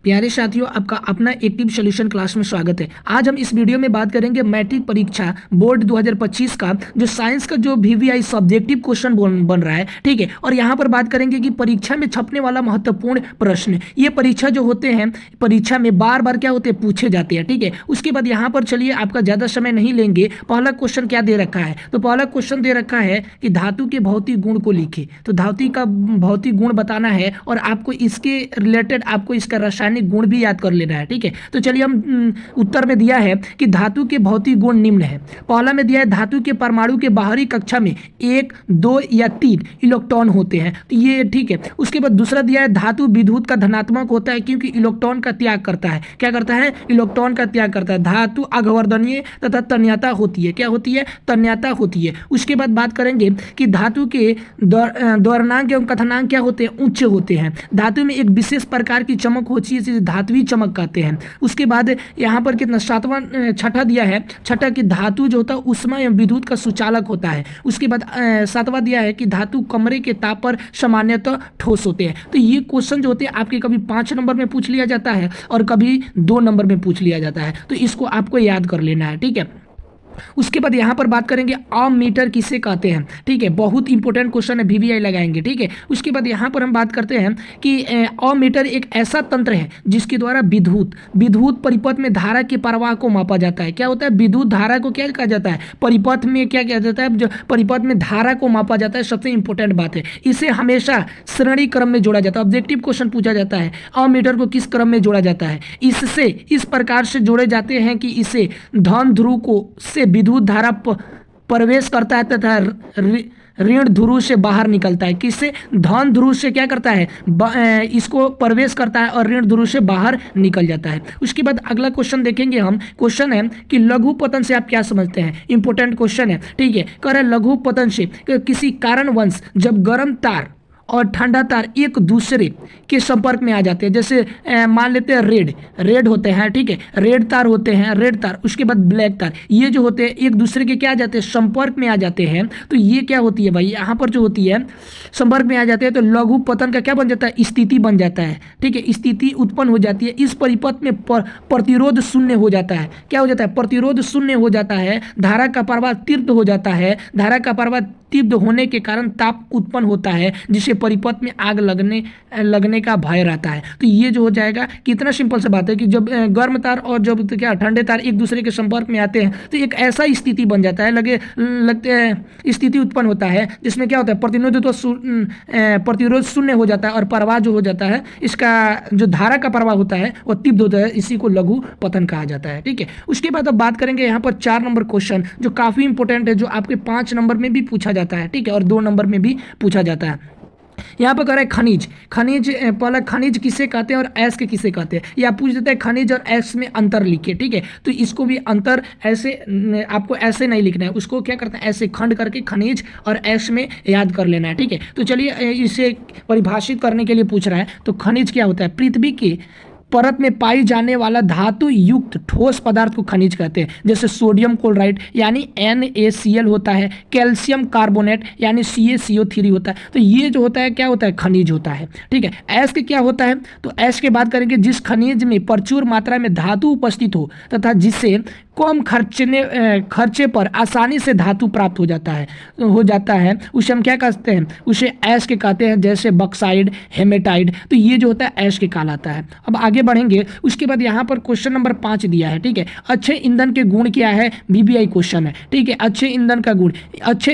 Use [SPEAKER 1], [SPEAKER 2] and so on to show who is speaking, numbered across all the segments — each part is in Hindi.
[SPEAKER 1] प्यारे साथियों, आपका अपना एक्टिव सॉल्यूशन क्लास में स्वागत है। आज हम इस वीडियो में बात करेंगे मैट्रिक परीक्षा बोर्ड 2025 का जो साइंस का जो वीवीआई सब्जेक्टिव क्वेश्चन बन रहा है, ठीक है। और यहाँ पर बात करेंगे कि परीक्षा में छपने वाला महत्वपूर्ण प्रश्न, ये परीक्षा जो होते हैं, परीक्षा में बार बार क्या होते हैं, पूछे जाते हैं, ठीक है। उसके बाद यहाँ पर चलिए, आपका ज़्यादा समय नहीं लेंगे। पहला क्वेश्चन क्या दे रखा है, तो पहला क्वेश्चन दे रखा है कि धातु के भौतिक गुण को लिखे। तो धातु का भौतिक गुण बताना है और आपको इसके रिलेटेड आपको इसका रासायनिक गुण भी याद कर लेना है, ठीक है। तो चलिए, हम उत्तर में दिया है कि धातु के भौतिक गुण निम्न है। पहला में दिया है धातु के परमाणु के बाहरी कक्षा में 1, 2 या 3 इलेक्ट्रॉन होते हैं, तो ये ठीक है। उसके बाद दूसरा दिया है धातु विद्युत का धनात्मक होता है क्योंकि इलेक्ट्रॉन का त्याग करता है। क्या करता है? इलेक्ट्रॉन का त्याग करता है। धातु अघवर्धनीय तथा तन्यता होती है। क्या होती है? तन्यता होती है। उसके बाद बात करेंगे कि धातु के द्वरणांक एवं कथनांक क्या होते हैं? उच्च होते हैं। धातु में एक विशेष प्रकार की चमक होती है जिसे धात्विक चमक कहते हैं। उसके बाद यहाँ पर कितना छठा दिया है, छठा कि धातु जो होता है उष्मा एवं विद्युत का सुचालक होता है। उसके बाद सातवां दिया है कि धातु कमरे के ताप पर सामान्यतः ठोस होते हैं। तो ये क्वेश्चन जो होते हैं आपके कभी 5 नंबर में पूछ लिया जाता है और कभी 2 नंबर में पूछ लिया जाता है, तो इसको आपको याद कर लेना है, ठीक है। उसके बाद यहाँ पर बात करेंगे अमीटर किसे कहते हैं, ठीक है। बहुत इंपॉर्टेंट क्वेश्चन है, वीवीआई लगाएंगे, ठीक है। उसके बाद यहाँ पर हम बात करते हैं कि अमीटर एक ऐसा तंत्र है जिसके द्वारा विद्युत परिपथ में धारा के प्रवाह को मापा जाता है। क्या होता है? विद्युत धारा को क्या कहा जाता है? परिपथ में क्या किया जाता है? जो परिपथ में धारा को मापा जाता है, सबसे इंपॉर्टेंट बात है। इसे हमेशा श्रेणी क्रम में जोड़ा जाता है। ऑब्जेक्टिव क्वेश्चन पूछा जाता है, अमीटर को किस क्रम में जोड़ा जाता है? इससे इस प्रकार से जोड़े जाते हैं कि इसे धन ध्रुव को से विद्युत धारा प्रवेश करता है तथा ऋण ध्रुव से बाहर निकलता है। किससे? धन ध्रुव से क्या करता है? इसको प्रवेश करता है और ऋण ध्रुव से बाहर निकल जाता है। उसके बाद अगला क्वेश्चन देखेंगे हम। क्वेश्चन है कि लघु पतन से आप क्या समझते हैं? इंपॉर्टेंट क्वेश्चन है, ठीक है। कह रहे लघु पतन से किसी कारणवश जब गर्म तार और ठंडा तार एक दूसरे के संपर्क में आ जाते हैं, जैसे मान लेते हैं रेड होते हैं, ठीक है। रेड तार होते हैं, रेड तार, उसके बाद ब्लैक तार, ये जो होते हैं एक दूसरे के क्या आ जाते हैं? संपर्क में आ जाते हैं। तो ये क्या होती है भाई? यहाँ पर जो होती है संपर्क में आ जाते हैं, तो लघु पतन का क्या बन जाता है? स्थिति बन जाता है, ठीक है। स्थिति उत्पन्न हो जाती है। इस परिपथ में प्रतिरोध शून्य हो जाता है। क्या हो जाता है? प्रतिरोध शून्य हो जाता है। धारा का प्रवाह तीव्र हो जाता है। धारा का प्रवाह तीव्र होने के कारण ताप उत्पन्न होता है जिससे परिपथ में आग लगने का भय रहता है। तो ये जो हो जाएगा, कितना सिंपल सा बात है कि जब गर्म तार और जब तो क्या ठंडे तार एक दूसरे के संपर्क में आते हैं तो एक ऐसा स्थिति बन जाता है, स्थिति उत्पन्न होता है जिसमें क्या होता है? प्रतिरोध शून्य हो जाता है और प्रवाह जो हो जाता है, इसका जो धारा का प्रवाह होता है वो तीव्र होता है। इसी को लघु पतन कहा जाता है, ठीक है। उसके बाद अब बात करेंगे यहाँ पर 4 नंबर क्वेश्चन जो काफी इंपॉर्टेंट है, जो आपके 5 नंबर में भी पूछा जाता है, ठीक है, और 2 नंबर में भी पूछा जाता है। यहाँ पर कह रहा है खनिज। पहला खनिज किसे कहते हैं और एस के किसे कहते हैं? या पूछ देते हैं खनिज और एस में अंतर लिखिए, ठीक है। तो इसको भी अंतर ऐसे आपको ऐसे नहीं लिखना है, उसको क्या करते हैं? ऐसे खंड करके खनिज और एस में याद कर लेना है, ठीक है। तो चलिए, इसे परिभाषित करने के लिए पूछ रहा है। तो खनिज क्या होता है? पृथ्वी के परत में पाई जाने वाला धातु युक्त ठोस पदार्थ को खनिज कहते हैं। जैसे सोडियम क्लोराइड यानी NaCl होता है, कैल्शियम कार्बोनेट यानी CaCO3 होता है। तो ये जो होता है क्या होता है? खनिज होता है, ठीक है। ऐश के क्या होता है? तो ऐश के बात करेंगे जिस खनिज में प्रचुर मात्रा में धातु उपस्थित हो तथा जिससे कम खर्चे पर आसानी से धातु प्राप्त हो जाता है, उसे हम क्या कहते हैं? उसे ऐश के कहते हैं, जैसे बक्साइड, हेमेटाइड। तो ये जो होता है ऐश के कहलाता है। अब आगे बढ़ेंगे। उसके बाद यहाँ पर क्वेश्चन नंबर 5 दिया है, ठीक है। अच्छे ईंधन के गुण क्या है? वीवीआई क्वेश्चन है, ठीक है। अच्छे ईंधन का गुण, अच्छे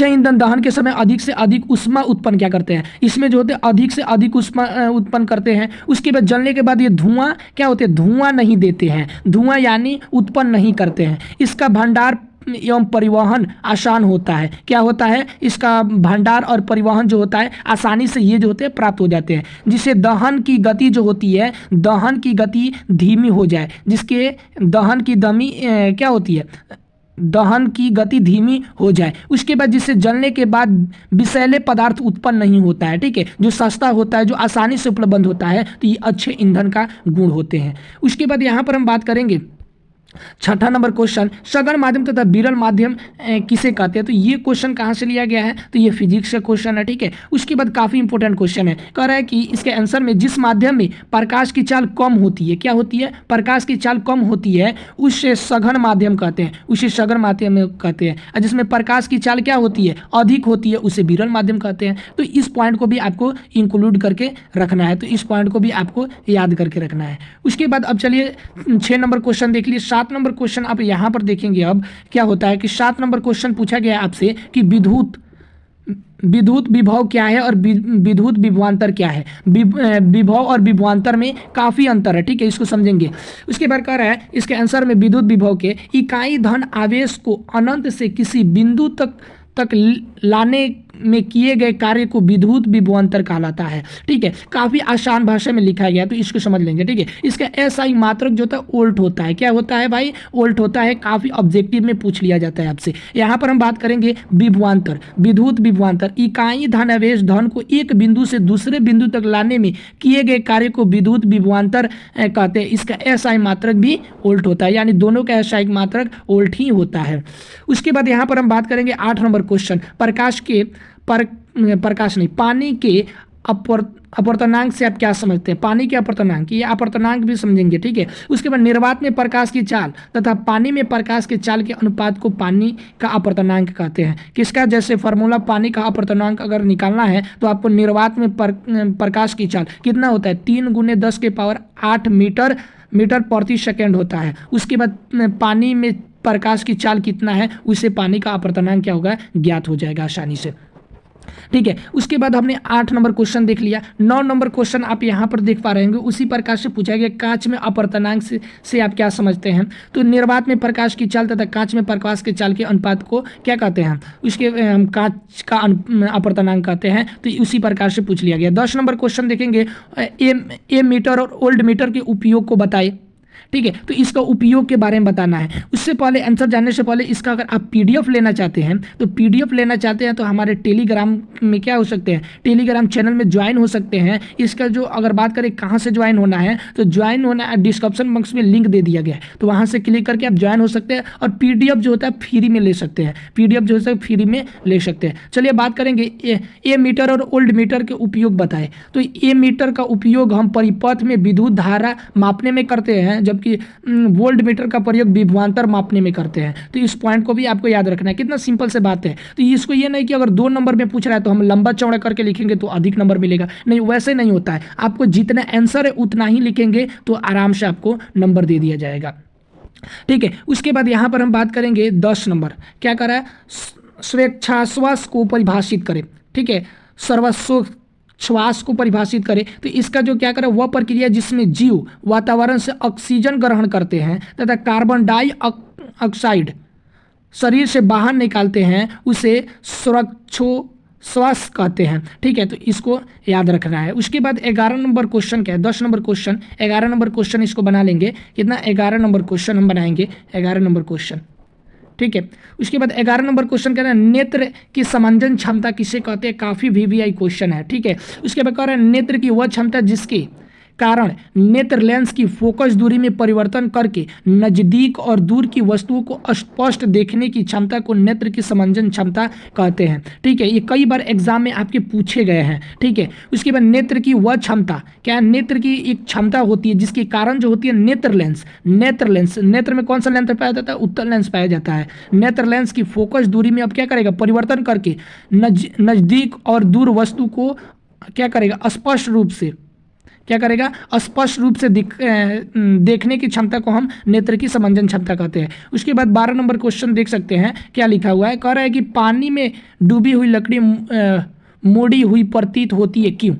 [SPEAKER 1] ईंधन दहन के समय अधिक से अधिक ऊष्मा उत्पन्न क्या करते हैं? इसमें जो होते हैं अधिक से अधिक ऊष्मा उत्पन्न करते हैं। उसके बाद जलने के बाद ये धुआं क्या होते हैं? धुआं नहीं देते हैं, धुआं यानी उत्पन्न नहीं करते हैं। इसका भंडार एवं परिवहन आसान होता है। क्या होता है? इसका भंडार और परिवहन जो होता है आसानी से ये जो होते हैं प्राप्त हो जाते हैं, जिससे दहन की गति जो होती है, दहन की गति धीमी हो जाए, जिसके दहन की दमी क्या होती है? दहन की गति धीमी हो जाए। उसके बाद जिससे जलने के बाद विषैले पदार्थ उत्पन्न नहीं होता है, ठीक है, जो सस्ता होता है, जो आसानी से उपलब्ध होता है। तो ये अच्छे ईंधन का गुण होते हैं। उसके बाद यहाँ पर हम बात करेंगे छठा नंबर क्वेश्चन, सघन माध्यम तथा विरल माध्यम किसे कहते हैं? तो ये क्वेश्चन कहाँ से लिया गया है? तो ये फिजिक्स का क्वेश्चन है, ठीक है। उसके बाद काफी इंपॉर्टेंट क्वेश्चन है, कह रहा है कि इसके आंसर में जिस माध्यम में प्रकाश की चाल कम होती है, क्या होती है? प्रकाश की चाल कम होती है, उससे सघन माध्यम कहते हैं, उसे सघन माध्यम कहते हैं। और जिसमें प्रकाश की चाल क्या होती है? अधिक होती है, उसे विरल माध्यम कहते हैं। तो इस पॉइंट को भी आपको इंक्लूड करके रखना है, तो इस पॉइंट को भी आपको याद करके रखना है। उसके बाद अब चलिए 6 नंबर क्वेश्चन देख लीजिए। 7 नंबर क्वेश्चन आप यहाँ पर देखेंगे। अब क्या होता है कि 7 नंबर क्वेश्चन पूछा गया आपसे कि विद्युत विभव क्या है और विद्युत विभवांतर क्या है। विभव और विभवांतर में काफ़ी अंतर है, ठीक है, इसको समझेंगे। उसके बाद कह रहा है इसके आंसर में विद्युत विभव के इकाई धन आवेश को अनंत से किसी बिंदु तक लाने में किए गए कार्य को विद्युत विभवांतर कहलाता है, ठीक है। काफ़ी आसान भाषा में लिखा गया, तो इसको समझ लेंगे, ठीक है। इसका एसआई मात्रक जो होता है वोल्ट होता है। क्या होता है भाई? वोल्ट होता है। काफ़ी ऑब्जेक्टिव में पूछ लिया जाता है आपसे। यहाँ पर हम बात करेंगे विभवांतर, विद्युत विभवांतर, इकाई धनावेश धन को एक बिंदु से दूसरे बिंदु तक लाने में किए गए कार्य को विद्युत विभवांतर कहते हैं। इसका एसआई मात्रक भी वोल्ट होता है, यानी दोनों का एसआई मात्रक वोल्ट ही होता है। उसके बाद यहाँ पर हम बात करेंगे 8 नंबर क्वेश्चन, पानी के अपवर्तनांक से आप क्या समझते हैं? पानी के अपवर्तनांक, ये अपवर्तनांक भी समझेंगे, ठीक है। उसके बाद निर्वात में प्रकाश की चाल तथा पानी में प्रकाश की चाल के अनुपात को पानी का अपवर्तनांक कहते हैं। किसका? जैसे फार्मूला पानी का अपवर्तनांक अगर निकालना है तो आपको निर्वात में प्रकाश की चाल कितना होता है? 3 × 10⁸ मीटर प्रति सेकेंड होता है। उसके बाद पानी में प्रकाश की चाल कितना है, उससे पानी का अपवर्तनांक क्या होगा, ज्ञात हो जाएगा आसानी से, ठीक है। उसके बाद हमने 8 नंबर क्वेश्चन देख लिया। 9 नंबर क्वेश्चन आप यहाँ पर देख पा रहे होंगे, उसी प्रकार से पूछा गया कांच में अपवर्तनांक से आप क्या समझते हैं? तो निर्वात में प्रकाश की चाल तथा कांच में प्रकाश की चाल के अनुपात को क्या कहते हैं? उसके कांच का अपवर्तनांक कहते हैं। तो उसी प्रकार से पूछ लिया गया। 10 नंबर क्वेश्चन देखेंगे, ए मीटर और ओल्ड मीटर के उपयोग को बताए, ठीक है। तो इसका उपयोग के बारे में बताना है। उससे पहले आंसर जानने से पहले इसका अगर आप पीडीएफ लेना चाहते हैं तो हमारे टेलीग्राम में क्या हो सकते हैं, टेलीग्राम चैनल में ज्वाइन हो सकते हैं। इसका जो अगर बात करें कहाँ से ज्वाइन होना है, तो ज्वाइन होना है, डिस्क्रिप्शन बॉक्स में लिंक दे दिया गया है, तो वहाँ से क्लिक करके आप ज्वाइन हो सकते हैं और पीडीएफ जो होता है फ्री में ले सकते हैं, पीडीएफ जो है फ्री में ले सकते हैं। चलिए बात करेंगे ए मीटर और ओल्ड मीटर के उपयोग बताए। तो ए मीटर का उपयोग हम परिपथ में विद्युत धारा मापने में करते हैं, जबकि वोल्ट मीटर का प्रयोग विभवांतर मापने में करते हैं। तो इस पॉइंट को भी आपको याद रखना है। कितना सिंपल से बात है। तो इसको ये नहीं कि अगर 2 नंबर में पूछ रहा है तो हम लंबा चौड़ा करके लिखेंगे तो अधिक नंबर मिलेगा, नहीं, वैसे नहीं होता है। आपको जितना आंसर है उतना ही लिखेंगे तो आराम से आपको नंबर दे दिया जाएगा, ठीक है। उसके बाद यहाँ पर हम बात करेंगे 10 नंबर, क्या कर रहा है, स्वेच्छाश्वास को परिभाषित करें, ठीक है। श्वास को परिभाषित करें तो इसका जो क्या करे, वह प्रक्रिया जिसमें जीव वातावरण से ऑक्सीजन ग्रहण करते हैं तथा कार्बन डाइऑक्साइड शरीर से बाहर निकालते हैं, उसे श्वास कहते हैं, ठीक है। तो इसको याद रखना है। उसके बाद 11 नंबर क्वेश्चन क्या है, 10 नंबर क्वेश्चन, 11 नंबर क्वेश्चन इसको बना लेंगे। कितना? 11 नंबर क्वेश्चन हम बनाएंगे, 11 नंबर क्वेश्चन, ठीक है। उसके बाद 11 नंबर क्वेश्चन कहना है नेत्र की समंजन क्षमता किसे कहते हैं? काफ़ी वीवीआई क्वेश्चन है, ठीक है। उसके बाद कह रहा है नेत्र की वह क्षमता जिसके कारण नेत्र लेंस की फोकस दूरी में परिवर्तन करके नज़दीक और दूर की वस्तुओं को स्पष्ट देखने की क्षमता को नेत्र की समंजन क्षमता कहते हैं, ठीक है। ये कई बार एग्जाम में आपके पूछे गए हैं, ठीक है। उसके बाद नेत्र की वह क्षमता, क्या नेत्र की एक क्षमता होती है जिसके कारण जो होती है नेत्र लेंस नेत्र में कौन सा लेंस पाया जाता है? उत्तल लेंस पाया जाता है। नेत्र लेंस की फोकस दूरी में अब क्या करेगा, परिवर्तन करके नज़दीक और दूर वस्तु को क्या करेगा, स्पष्ट रूप से देखने की क्षमता को हम नेत्र की समंजन क्षमता कहते हैं। उसके बाद 12 नंबर क्वेश्चन देख सकते हैं, क्या लिखा हुआ है, कह रहा है कि पानी में डूबी हुई लकड़ी मोड़ी हुई प्रतीत होती है, क्यों?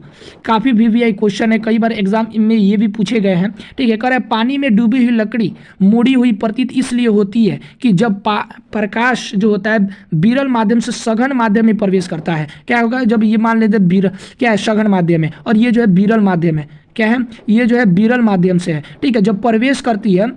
[SPEAKER 1] काफ़ी वीवीआई क्वेश्चन है, कई बार एग्जाम में ये भी पूछे गए हैं, ठीक है। कह रहा है पानी में डूबी हुई लकड़ी मोड़ी हुई प्रतीत इसलिए होती है कि जब प्रकाश जो होता है विरल माध्यम से सघन माध्यम में प्रवेश करता है। क्या होगा, जब ये मान लेते क्या है, सघन माध्यम है और ये जो है विरल माध्यम है, क्या है, ये जो है विरल माध्यम से है, ठीक है। जब प्रवेश करती है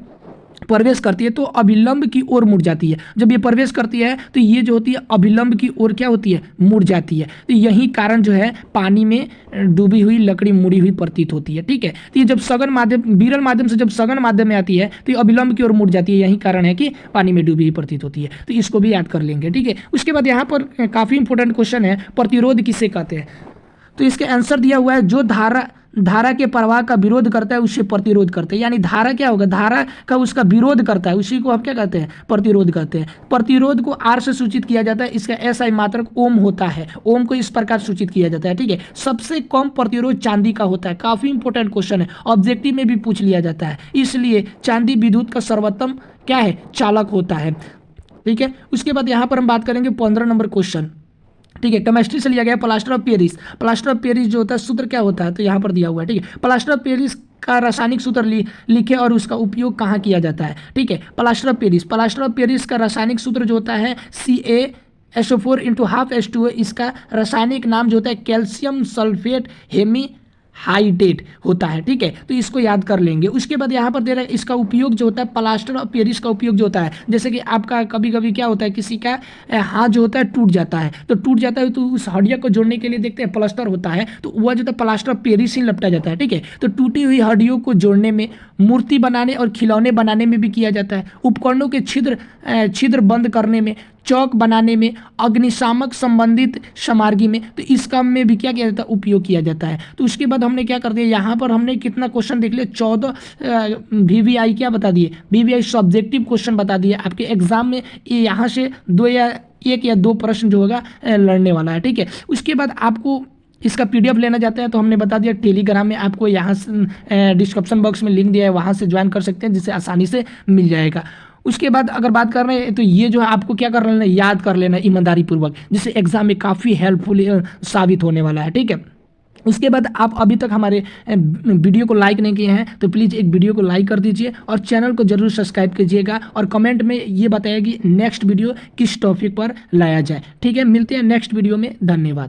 [SPEAKER 1] प्रवेश करती है तो अभिलंब की ओर मुड़ जाती है। जब ये प्रवेश करती है तो ये जो होती है अभिलंब की ओर क्या होती है, मुड़ जाती है। तो यही कारण जो है पानी में डूबी हुई लकड़ी मुड़ी हुई प्रतीत होती है। ठीक है, तो ये जब सघन माध्यम, विरल माध्यम से जब सघन माध्यम में आती है तो ये अभिलंब की ओर मुड़ जाती है। यही कारण है कि पानी में डूबी हुई प्रतीत होती है। तो इसको भी याद कर लेंगे। ठीक है, उसके बाद यहाँ पर काफ़ी इंपॉर्टेंट क्वेश्चन है, प्रतिरोध किसे कहते हैं। तो इसके आंसर दिया हुआ है, जो धारा के प्रवाह का विरोध करता है उसे प्रतिरोध करते हैं। यानी धारा क्या होगा, धारा का उसका विरोध करता है, उसी को हम क्या कहते हैं, प्रतिरोध कहते हैं। प्रतिरोध को आर से सूचित किया जाता है, इसका एसआई मात्रक ओम होता है। ओम को इस प्रकार सूचित किया जाता है। ठीक है, सबसे कम प्रतिरोध चांदी का होता है। काफी इंपॉर्टेंट क्वेश्चन है, ऑब्जेक्टिव में भी पूछ लिया जाता है। इसलिए चांदी विद्युत का सर्वोत्तम क्या है, चालक होता है। ठीक है, उसके बाद यहाँ पर हम बात करेंगे 15 नंबर क्वेश्चन। ठीक है, केमिस्ट्री से लिया गया plaster of Paris. Plaster of Paris जो होता है सूत्र क्या होता है, तो यहाँ पर दिया हुआ है। ठीक है, प्लास्टर ऑफ पेरिस का रासायनिक सूत्र लिखे और उसका उपयोग कहाँ किया जाता है। ठीक है, प्लास्टर ऑफ पेरिस का रासायनिक सूत्र जो होता है CaSO4 × ½ H2O। इसका रासायनिक नाम जो होता है कैल्शियम सल्फेट हेमीहाइड्रेट होता है। ठीक है, तो इसको याद कर लेंगे। उसके बाद यहाँ पर दे रहा है इसका उपयोग जो होता है, प्लास्टर ऑफ पेरिस का उपयोग जो होता है, जैसे कि आपका कभी कभी क्या होता है, किसी का हाथ जो होता है टूट जाता है, तो टूट जाता है तो उस हड्डिया को जोड़ने के लिए देखते हैं प्लास्टर होता है, तो वह जो होता है प्लास्टर ऑफ पेरिस ही लपटा जाता है। ठीक है, तो टूटी हुई हड्डियों को जोड़ने में, मूर्ति बनाने और खिलौने बनाने में भी किया जाता है। उपकरणों के छिद्र बंद करने में, चौक बनाने में, अग्निशामक संबंधित सामग्री में, तो इस काम में भी क्या किया जाता है, उपयोग किया जाता है। तो उसके बाद हमने क्या कर दिया, यहाँ पर हमने कितना क्वेश्चन देख लिया, 14 VVI क्या बता दिए, VVI सब्जेक्टिव क्वेश्चन बता दिए। आपके एग्जाम में यहाँ से 2 या 1 या 2 प्रश्न जो होगा लड़ने वाला है। ठीक है, उसके बाद आपको इसका PDF लेना चाहते हैं तो हमने बता दिया, टेलीग्राम में आपको यहाँ से डिस्क्रिप्शन बॉक्स में लिंक दिया है, वहाँ से ज्वाइन कर सकते हैं, जिससे आसानी से मिल जाएगा। उसके बाद अगर बात कर रहे हैं तो ये जो है आपको क्या कर लेना, याद कर लेना ईमानदारी पूर्वक, जिससे एग्जाम में काफ़ी हेल्पफुल साबित होने वाला है। ठीक है, उसके बाद आप अभी तक हमारे वीडियो को लाइक नहीं किए हैं तो प्लीज़ एक वीडियो को लाइक कर दीजिए और चैनल को जरूर सब्सक्राइब कीजिएगा और कमेंट में ये बताइए कि नेक्स्ट वीडियो किस टॉपिक पर लाया जाए। ठीक है, मिलते हैं नेक्स्ट वीडियो में। धन्यवाद।